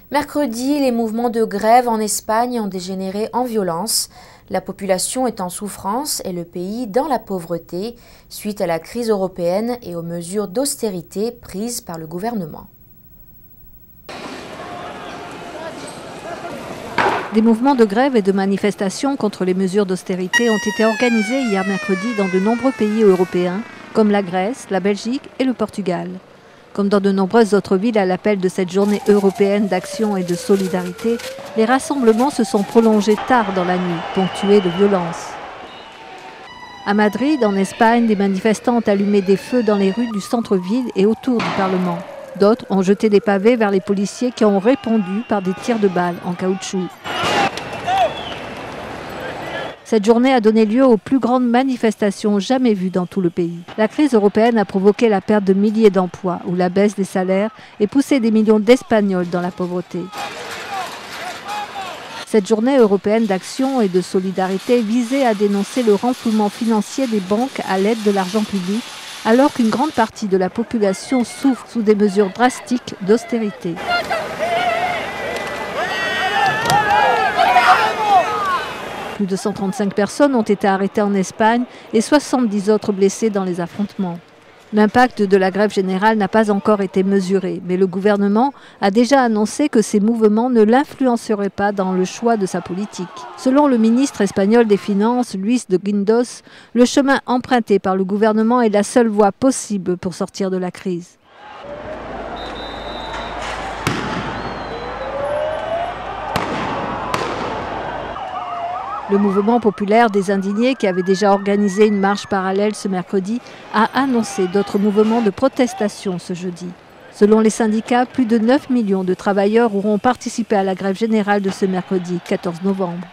Mercredi, les mouvements de grève en Espagne ont dégénéré en violence. La population est en souffrance et le pays dans la pauvreté suite à la crise européenne et aux mesures d'austérité prises par le gouvernement. Des mouvements de grève et de manifestations contre les mesures d'austérité ont été organisés hier mercredi dans de nombreux pays européens, comme la Grèce, la Belgique et le Portugal. Comme dans de nombreuses autres villes à l'appel de cette journée européenne d'action et de solidarité, les rassemblements se sont prolongés tard dans la nuit, ponctués de violence. À Madrid, en Espagne, des manifestants ont allumé des feux dans les rues du centre-ville et autour du Parlement. D'autres ont jeté des pavés vers les policiers qui ont répondu par des tirs de balles en caoutchouc. Cette journée a donné lieu aux plus grandes manifestations jamais vues dans tout le pays. La crise européenne a provoqué la perte de milliers d'emplois ou la baisse des salaires et poussé des millions d'Espagnols dans la pauvreté. Cette journée européenne d'action et de solidarité visait à dénoncer le renflouement financier des banques à l'aide de l'argent public, alors qu'une grande partie de la population souffre sous des mesures drastiques d'austérité. Plus de 135 personnes ont été arrêtées en Espagne et 70 autres blessées dans les affrontements. L'impact de la grève générale n'a pas encore été mesuré, mais le gouvernement a déjà annoncé que ces mouvements ne l'influenceraient pas dans le choix de sa politique. Selon le ministre espagnol des Finances, Luis de Guindos, le chemin emprunté par le gouvernement est la seule voie possible pour sortir de la crise. Le mouvement populaire des indignés, qui avait déjà organisé une marche parallèle ce mercredi, a annoncé d'autres mouvements de protestation ce jeudi. Selon les syndicats, plus de 9 millions de travailleurs auront participé à la grève générale de ce mercredi 14 novembre.